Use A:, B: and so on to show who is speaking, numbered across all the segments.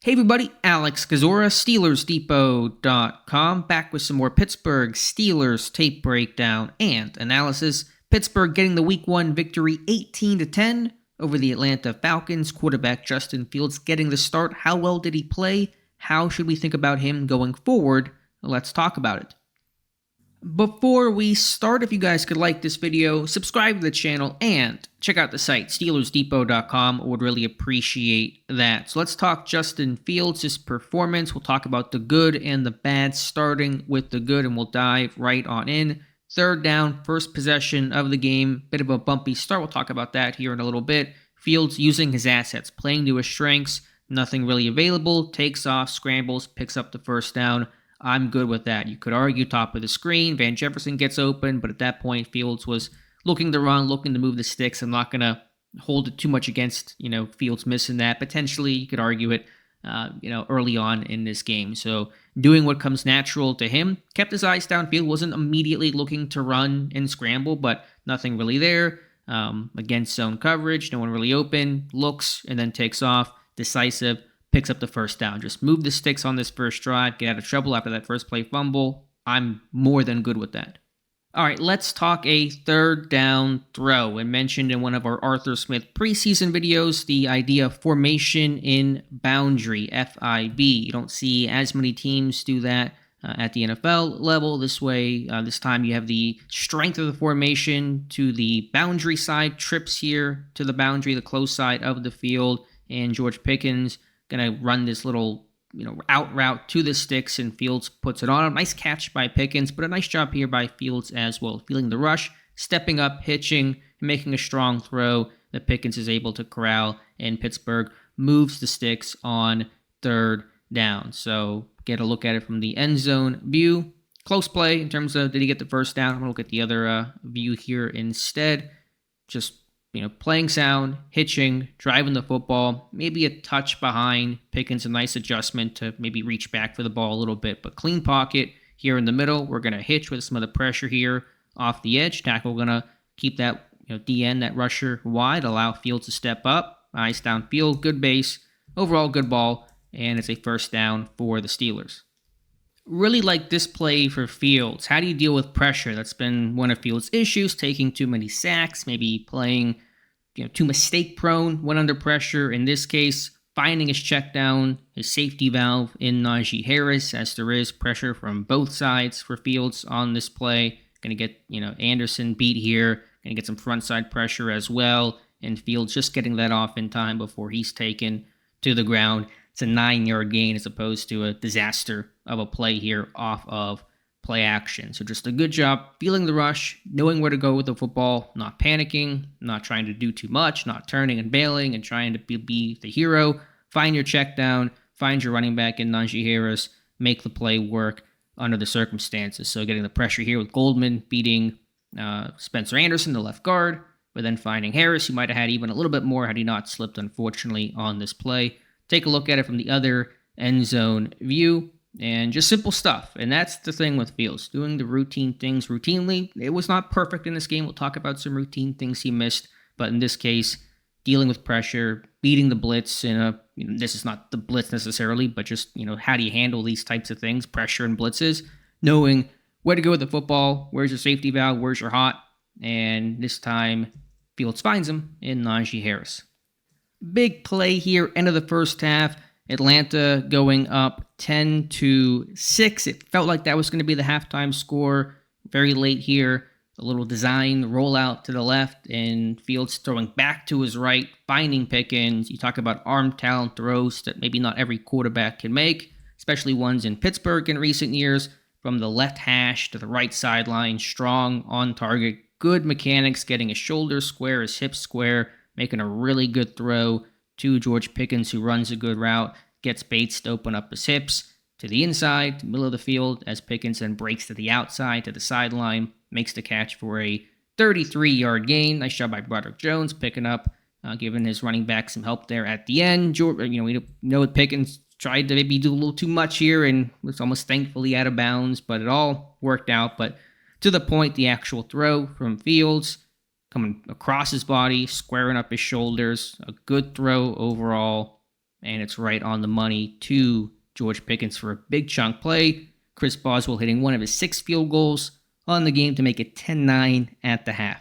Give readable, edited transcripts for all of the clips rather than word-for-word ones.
A: Hey everybody, Alex Kazora, SteelersDepot.com, back with some more Pittsburgh Steelers tape breakdown and analysis. Pittsburgh getting the Week 1 victory 18-10 over the Atlanta Falcons. Quarterback Justin Fields getting the start. How well did he play? How should we think about him going forward? Let's talk about it. Before we start, if you guys could like this video, subscribe to the channel, and check out the site, SteelersDepot.com. I would really appreciate that. So let's talk Justin Fields' performance. We'll talk about the good and the bad, starting with the good, and we'll dive right on in. Third down, first possession of the game. Bit of a bumpy start. We'll talk about that here in a little bit. Fields using his assets, playing to his strengths. Nothing really available. Takes off, scrambles, picks up the first down. I'm good with that. You could argue top of the screen. Van Jefferson gets open, but at that point, Fields was looking to run, looking to move the sticks. I'm not going to hold it too much against, Fields missing that. Potentially, you could argue it, early on in this game. So doing what comes natural to him, kept his eyes downfield, wasn't immediately looking to run and scramble, but nothing really there. Against zone coverage, no one really open, looks, and then takes off, decisive. Picks up the first down. Just move the sticks on this first drive, get out of trouble after that first play fumble. I'm more than good with that. All right, let's talk a third down throw. And mentioned in one of our Arthur Smith preseason videos, the idea of formation in boundary, FIB. You don't see as many teams do that at the NFL level. This way, this time you have the strength of the formation to the boundary side, trips here to the boundary, the close side of the field, and George Pickens going to run this little, out route to the sticks, and Fields puts it on. A nice catch by Pickens, but a nice job here by Fields as well. Feeling the rush, stepping up, hitching, and making a strong throw that Pickens is able to corral, and Pittsburgh moves the sticks on third down. So get a look at it from the end zone view. Close play in terms of did he get the first down. I'm going to look at the other view here instead. Just playing sound, hitching, driving the football, maybe a touch behind. Pickens, a nice adjustment to maybe reach back for the ball a little bit, but clean pocket here in the middle. We're going to hitch with some of the pressure here off the edge. Tackle going to keep that DN, that rusher wide, allow Fields to step up. Nice downfield, good base, overall good ball, and it's a first down for the Steelers. Really like this play for Fields. How do you deal with pressure? That's been one of Fields' issues, taking too many sacks, maybe playing too mistake prone when under pressure. In this case, finding his check down, his safety valve in Najee Harris, as there is pressure from both sides for Fields on this play. Going to get, Anderson beat here. Going to get some front side pressure as well. And Fields just getting that off in time before he's taken to the ground. It's a 9-yard gain as opposed to a disaster of a play here off of play action. So just a good job feeling the rush, knowing where to go with the football, not panicking, not trying to do too much, not turning and bailing and trying to be the hero. Find your check down, find your running back in Najee Harris, make the play work under the circumstances. So getting the pressure here with Goldman beating Spencer Anderson, the left guard, but then finding Harris, who might have had even a little bit more had he not slipped, unfortunately, on this play. Take a look at it from the other end zone view. And just simple stuff. And that's the thing with Fields, doing the routine things routinely. It was not perfect in this game. We'll talk about some routine things he missed. But in this case, dealing with pressure, beating the blitz this is not the blitz necessarily, but just, how do you handle these types of things, pressure and blitzes, knowing where to go with the football, where's your safety valve, where's your hot. And this time, Fields finds him in Najee Harris. Big play here, end of the first half. Atlanta going up 10-6. It felt like that was going to be the halftime score. Very late here. A little design rollout to the left, and Fields throwing back to his right, finding Pickens. You talk about arm talent throws that maybe not every quarterback can make, especially ones in Pittsburgh in recent years. From the left hash to the right sideline, strong, on target, good mechanics, getting his shoulders square, his hips square, making a really good throw to George Pickens, who runs a good route, gets Bates to open up his hips to the inside, to the middle of the field, as Pickens then breaks to the outside, to the sideline, makes the catch for a 33-yard gain. Nice job by Broderick Jones, picking up, giving his running back some help there at the end. We know Pickens tried to maybe do a little too much here and was almost thankfully out of bounds, but it all worked out. But to the point, the actual throw from Fields, coming across his body, squaring up his shoulders. A good throw overall. and it's right on the money to George Pickens for a big chunk play. Chris Boswell hitting one of his 6 field goals on the game to make it 10-9 at the half.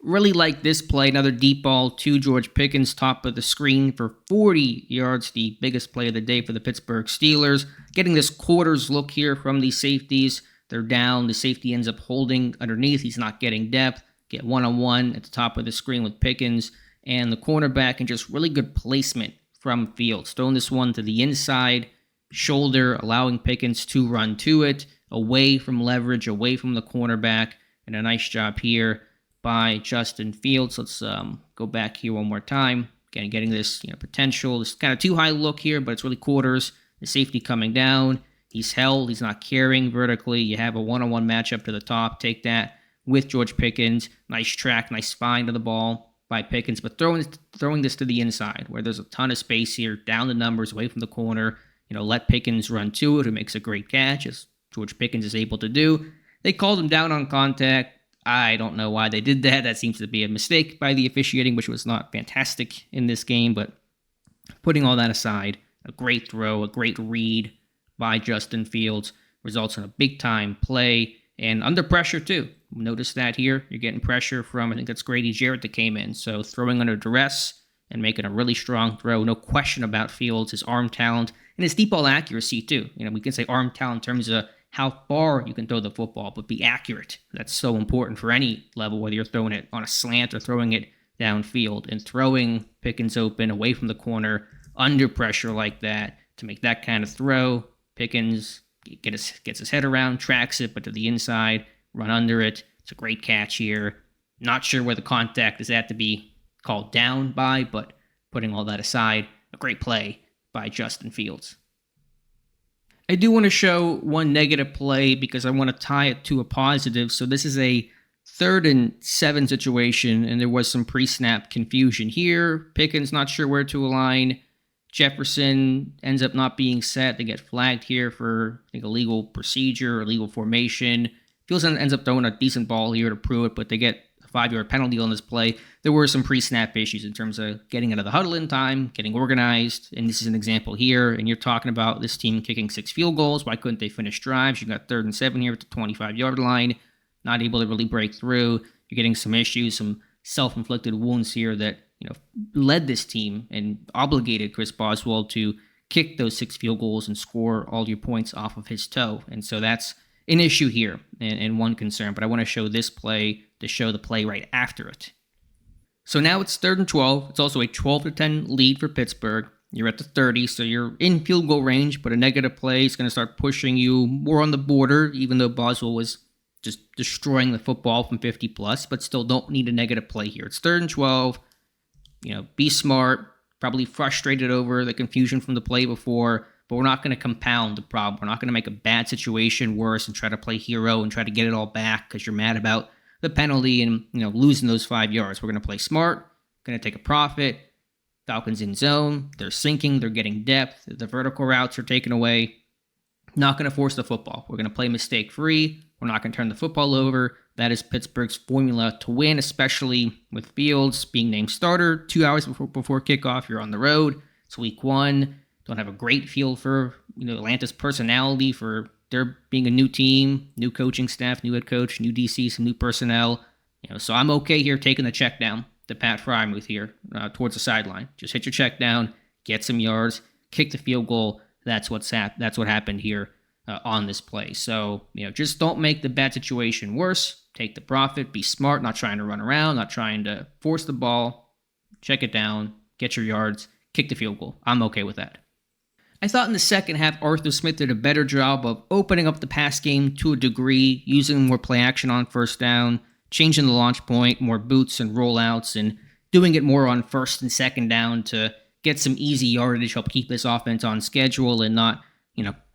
A: Really like this play, another deep ball to George Pickens, top of the screen for 40 yards, the biggest play of the day for the Pittsburgh Steelers. Getting this quarters look here from these safeties. They're down, the safety ends up holding underneath, he's not getting depth. Get one-on-one at the top of the screen with Pickens and the cornerback, and just really good placement from Fields. Throwing this one to the inside shoulder, allowing Pickens to run to it, away from leverage, away from the cornerback, and a nice job here by Justin Fields. Let's go back here one more time. Again, getting this potential. This kind of too high look here, but it's really quarters. The safety coming down. He's held. He's not carrying vertically. You have a one-on-one matchup to the top. Take that with George Pickens. Nice track, nice find of the ball by Pickens, but throwing this to the inside where there's a ton of space here, down the numbers, away from the corner. Let Pickens run to it, who makes a great catch, as George Pickens is able to do. They called him down on contact. I don't know why they did that. That seems to be a mistake by the officiating, which was not fantastic in this game. But putting all that aside, a great throw, a great read by Justin Fields results in a big-time play and under pressure, too. Notice that here. You're getting pressure from, I think that's Grady Jarrett that came in. So throwing under duress and making a really strong throw. No question about Fields, his arm talent, and his deep ball accuracy, too. We can say arm talent in terms of how far you can throw the football, but be accurate. That's so important for any level, whether you're throwing it on a slant or throwing it downfield. And throwing Pickens open away from the corner under pressure like that to make that kind of throw. Pickens gets his head around, tracks it, but to the inside, run under it. It's a great catch here. Not sure where the contact is at to be called down by, but putting all that aside, a great play by Justin Fields. I do want to show one negative play because I want to tie it to a positive. So this is a 3rd and 7 situation, and there was some pre-snap confusion here. Pickens not sure where to align. Jefferson ends up not being set. They get flagged here for, I think, illegal procedure or illegal formation. Fields ends up throwing a decent ball here to prove it, but they get a 5-yard penalty on this play. There were some pre-snap issues in terms of getting out of the huddle in time, getting organized, and this is an example here. And you're talking about this team kicking 6 field goals. Why couldn't they finish drives? You got 3rd and 7 here at the 25-yard line, not able to really break through. You're getting some issues, some self-inflicted wounds here that led this team and obligated Chris Boswell to kick those 6 field goals and score all your points off of his toe. And so that's an issue here and one concern. But I want to show this play to show the play right after it. So now it's 3rd and 12. It's also a 12-10 lead for Pittsburgh. You're at the 30, so you're in field goal range, but a negative play is going to start pushing you more on the border, even though Boswell was just destroying the football from 50 plus, but still don't need a negative play here. It's 3rd and 12. Be smart, probably frustrated over the confusion from the play before, but we're not going to compound the problem. We're not going to make a bad situation worse and try to play hero and try to get it all back because you're mad about the penalty and losing those 5 yards. We're going to play smart, going to take a profit. Falcons in zone, they're sinking, they're getting depth, the vertical routes are taken away. Not going to force the football. We're going to play mistake-free. We're not going to turn the football over. That is Pittsburgh's formula to win, especially with Fields being named starter 2 hours before kickoff. You're on the road. It's week 1. Don't have a great feel for Atlanta's personality, for there being a new team, new coaching staff, new head coach, new DC, some new personnel. So I'm okay here taking the check down to Pat Frymuth here towards the sideline. Just hit your check down, get some yards, kick the field goal. That's what happened here on this play. So, just don't make the bad situation worse. Take the profit. Be smart, not trying to run around, not trying to force the ball. Check it down, get your yards, kick the field goal. I'm okay with that. I thought in the second half, Arthur Smith did a better job of opening up the pass game to a degree, using more play action on first down, changing the launch point, more boots and rollouts, and doing it more on first and second down to get some easy yardage, help keep this offense on schedule and not,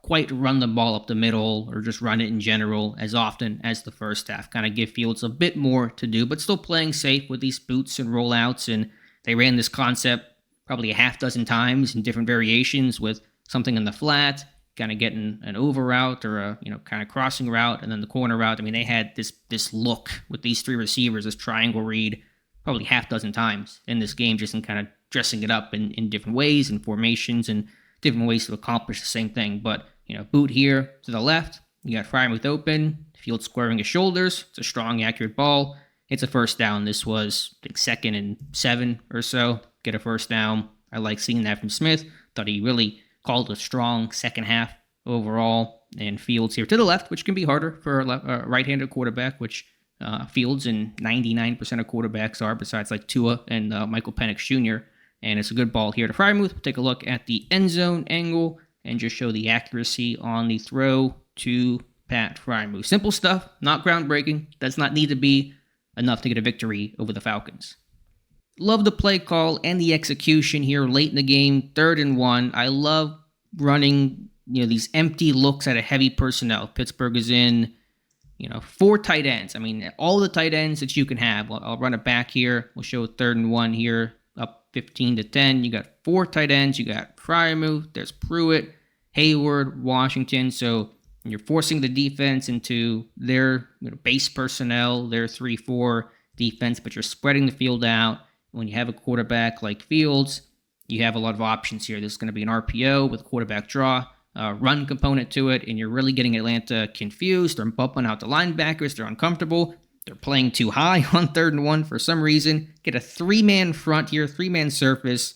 A: quite run the ball up the middle or just run it in general as often as the first half. Kind of give Fields a bit more to do, but still playing safe with these boots and rollouts. And they ran this concept probably a half dozen times in different variations with something in the flat, kind of getting an over route or a, kind of crossing route, and then the corner route. I mean, they had this look with these 3 receivers, this triangle read, probably half dozen times in this game, just in kind of dressing it up in different ways and formations and different ways to accomplish the same thing. But, boot here to the left. You got Freiermuth open. Fields squaring his shoulders. It's a strong, accurate ball. It's a first down. This was, I think, 2nd and 7 or so. Get a first down. I like seeing that from Smith. Thought he really called a strong second half overall. And Fields here to the left, which can be harder for a right-handed quarterback, which Fields and 99% of quarterbacks are, besides like Tua and Michael Penix Jr. And it's a good ball here to Freiermuth. We'll take a look at the end zone angle and just show the accuracy on the throw to Pat Freiermuth. Simple stuff, not groundbreaking. Does not need to be enough to get a victory over the Falcons. Love the play call and the execution here late in the game, 3rd and 1. I love running, these empty looks at a heavy personnel. Pittsburgh is in, 4 tight ends. I mean, all the tight ends that you can have. I'll run it back here. We'll show 3rd and 1 here, up 15-10. You got 4 tight ends. You got Freiermuth. There's Pruitt, Hayward, Washington. So you're forcing the defense into their base personnel, their 3-4 defense, but you're spreading the field out. When you have a quarterback like Fields, you have a lot of options here. There's going to be an RPO with quarterback draw, run component to it, and you're really getting Atlanta confused. They're bumping out the linebackers. They're uncomfortable. They're playing too high on 3rd and 1 for some reason. Get a 3-man front here, 3-man surface.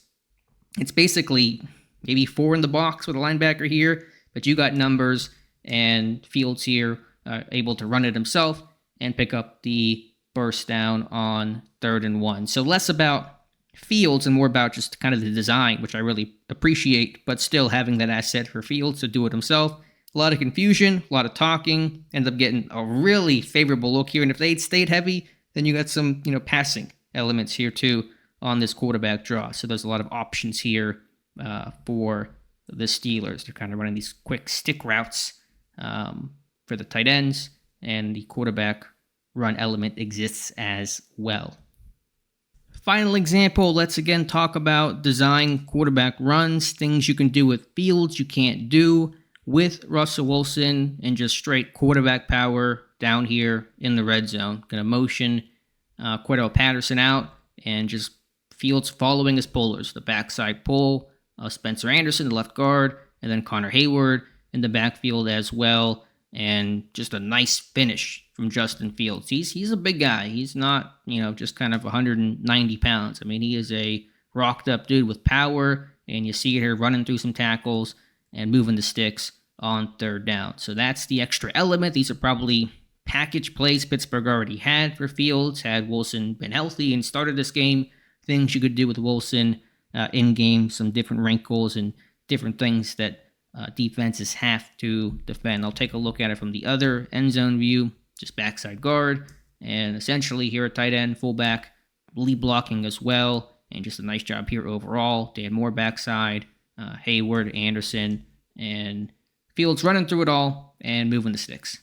A: It's basically maybe 4 in the box with a linebacker here, but you got numbers, and Fields here able to run it himself and pick up the burst down on 3rd and 1. So less about Fields and more about just kind of the design, which I really appreciate, but still having that asset for Fields to do it himself. A lot of confusion, a lot of talking, end up getting a really favorable look here. And if they'd stayed heavy, then you got some, passing elements here too on this quarterback draw. So there's a lot of options here for the Steelers. They're kind of running these quick stick routes for the tight ends, and the quarterback run element exists as well. Final example, let's again talk about design quarterback runs, things you can do with Fields you can't do with Russell Wilson, and just straight quarterback power down here in the red zone. Going to motion Cordell Patterson out, and just Fields following his pullers. The backside pull, Spencer Anderson, the left guard, and then Connor Hayward in the backfield as well. And just a nice finish from Justin Fields. He's a big guy. He's not, just kind of 190 pounds. I mean, he is a rocked up dude with power, and you see it here running through some tackles and moving the sticks on 3rd down. So that's the extra element. These are probably package plays Pittsburgh already had for Fields. Had Wilson been healthy and started this game, things you could do with Wilson in game, some different wrinkles and different things that defenses have to defend. I'll take a look at it from the other end zone view, just backside guard, and essentially here at tight end, fullback, lead blocking as well, and just a nice job here overall. Dan Moore backside, Hayward, Anderson, and Fields running through it all and moving the sticks.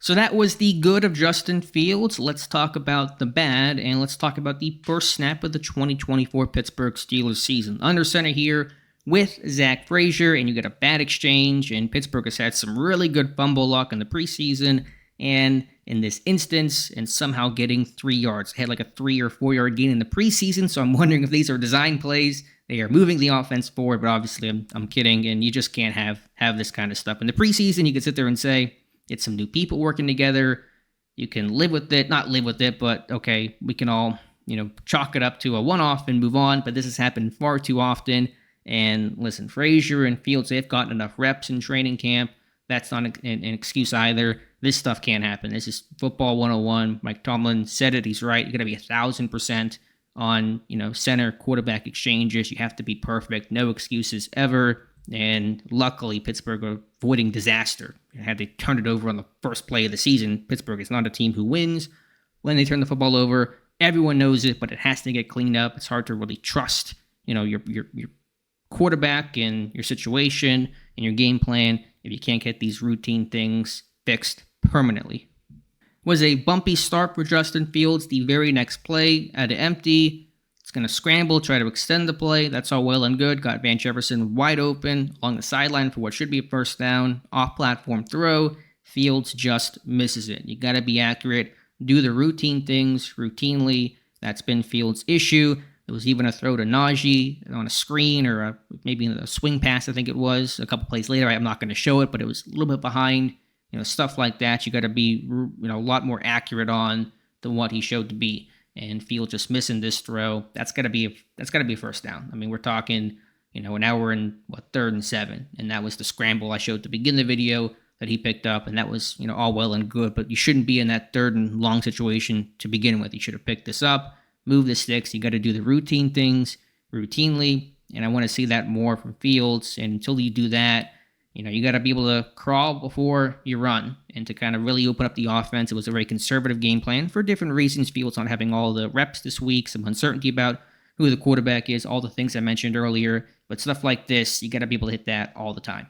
A: So that was the good of Justin Fields. Let's talk about the bad, and let's talk about the first snap of the 2024 Pittsburgh Steelers season. Under center here with Zach Frazier, and you get a bad exchange, and Pittsburgh has had some really good fumble luck in the preseason, and in this instance, and somehow getting 3 yards. They had like a 3 or 4 yard gain in the preseason, so I'm wondering if these are design plays. They are moving the offense forward, but obviously I'm kidding, and you just can't have this kind of stuff. In the preseason, you can sit there and say, it's some new people working together. You can live with it, not live with it, but okay, we can all, chalk it up to a one-off and move on, but this has happened far too often. And listen, Frazier and Fields, they've gotten enough reps in training camp. That's not an excuse either. This stuff can't happen. This is football 101. Mike Tomlin said it. He's right. You got to be 1,000% on, center quarterback exchanges. You have to be perfect. No excuses ever. And luckily, Pittsburgh are avoiding disaster. Had they turned it over on the first play of the season, Pittsburgh is not a team who wins when they turn the football over. Everyone knows it, but it has to get cleaned up. It's hard to really trust, your quarterback and your situation and your game plan if you can't get these routine things fixed permanently. Was a bumpy start for Justin Fields. The very next play at an empty. It's going to scramble, try to extend the play. That's all well and good. Got Van Jefferson wide open along the sideline for what should be a first down. Off-platform throw. Fields just misses it. You got to be accurate. Do the routine things routinely. That's been Fields' issue. There was even a throw to Najee on a screen or maybe a swing pass, I think it was. A couple plays later, I'm not going to show it, but it was a little bit behind. Stuff like that you got to be a lot more accurate on than what he showed to be. And Fields just missing this throw. That's got to be a first down. I mean, we're talking, now we're in 3rd and 7, and that was the scramble I showed to begin the video that he picked up, and that was all well and good. But you shouldn't be in that 3rd and long situation to begin with. You should have picked this up, move the sticks. You got to do the routine things routinely, and I want to see that more from Fields. And until you do that, you got to be able to crawl before you run, and to kind of really open up the offense. It was a very conservative game plan for different reasons. Fields not having all the reps this week, some uncertainty about who the quarterback is, all the things I mentioned earlier. But stuff like this, you got to be able to hit that all the time.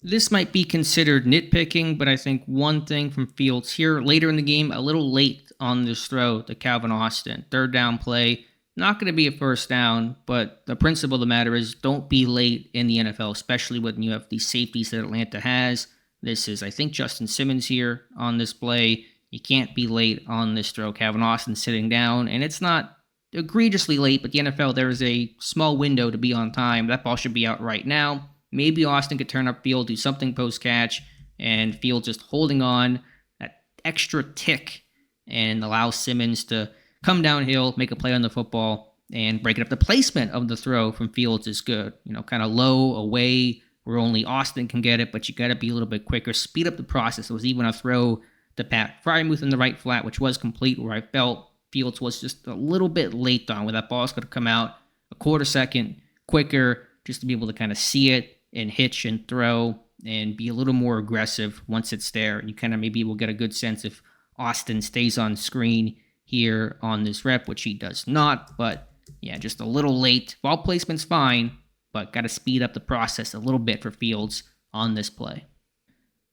A: This might be considered nitpicking, but I think one thing from Fields here later in the game, a little late on this throw to Calvin Austin. 3rd down play. Not going to be a first down, but the principle of the matter is don't be late in the NFL, especially when you have these safeties that Atlanta has. This is, I think, Justin Simmons here on this play. You can't be late on this throw. Calvin Austin sitting down, and it's not egregiously late, but the NFL, there is a small window to be on time. That ball should be out right now. Maybe Austin could turn upfield, do something post-catch, and Fields just holding on that extra tick and allow Simmons to come downhill, make a play on the football, and break it up. The placement of the throw from Fields is good. Kind of low, away, where only Austin can get it, but you got to be a little bit quicker. Speed up the process. There was even a throw to Pat Frymuth in the right flat, which was complete, where I felt Fields was just a little bit late on, where that ball's going to come out a quarter second quicker, just to be able to kind of see it and hitch and throw and be a little more aggressive once it's there. And you kind of maybe will get a good sense if Austin stays on screen here on this rep, which he does not. But yeah, just a little late. Ball placement's fine, but got to speed up the process a little bit for Fields on this play.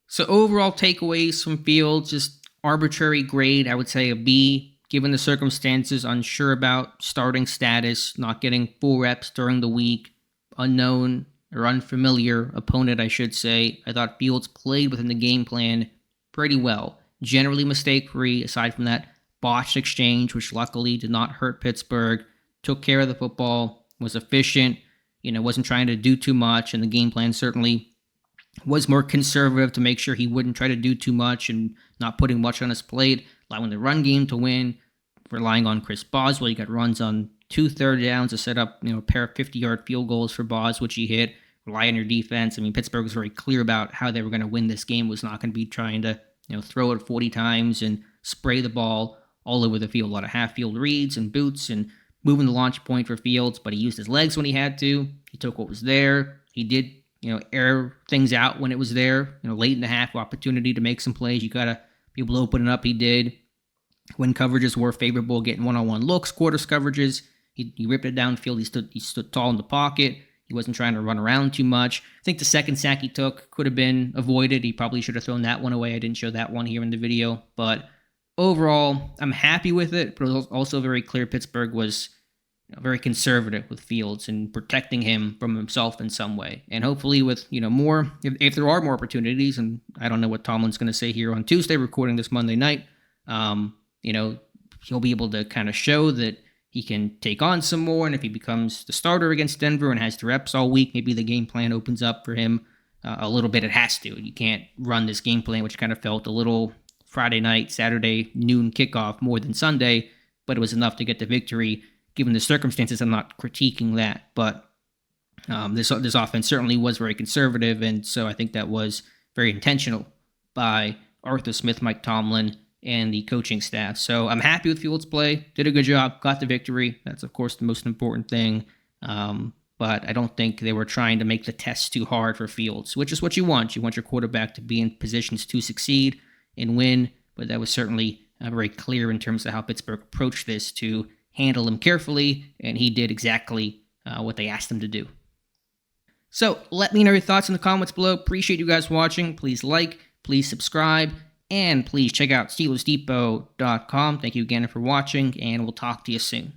A: So overall takeaways from Fields, just arbitrary grade, I would say a B, given the circumstances, unsure about starting status, not getting full reps during the week, unknown or unfamiliar opponent, I should say. I thought Fields played within the game plan pretty well. Generally mistake-free, aside from that botched exchange, which luckily did not hurt Pittsburgh. Took care of the football, was efficient, wasn't trying to do too much, and the game plan certainly was more conservative to make sure he wouldn't try to do too much and not putting much on his plate, allowing the run game to win, relying on Chris Boswell. You got runs on 2 third downs to set up, a pair of 50-yard field goals for Bos, which he hit. Rely on your defense. I mean, Pittsburgh was very clear about how they were going to win this game. Was not going to be trying to, throw it 40 times and spray the ball all over the field. A lot of half-field reads and boots and moving the launch point for Fields, but he used his legs when he had to. He took what was there. He did, air things out when it was there. Late in the half, opportunity to make some plays. You got to be able to open it up. He did. When coverages were favorable, getting one-on-one looks, quarters coverages, he ripped it downfield. He stood tall in the pocket. He wasn't trying to run around too much. I think the second sack he took could have been avoided. He probably should have thrown that one away. I didn't show that one here in the video. But overall, I'm happy with it. But it was also very clear Pittsburgh was very conservative with Fields and protecting him from himself in some way. And hopefully with, more, if there are more opportunities, and I don't know what Tomlin's going to say here on Tuesday, recording this Monday night, he'll be able to kind of show that he can take on some more, and if he becomes the starter against Denver and has the reps all week, maybe the game plan opens up for him a little bit. It has to. You can't run this game plan, which kind of felt a little Friday night, Saturday noon kickoff more than Sunday, but it was enough to get the victory. Given the circumstances, I'm not critiquing that, but this offense certainly was very conservative, and so I think that was very intentional by Arthur Smith, Mike Tomlin, and the coaching staff. So I'm happy with Fields' play. Did a good job. Got the victory. That's, of course, the most important thing. But I don't think they were trying to make the test too hard for Fields, which is what you want. You want your quarterback to be in positions to succeed and win. But that was certainly very clear in terms of how Pittsburgh approached this, to handle him carefully, and he did exactly what they asked him to do. So let me know your thoughts in the comments below. Appreciate you guys watching. Please like, please subscribe, and please check out SteelersDepot.com. Thank you again for watching, and we'll talk to you soon.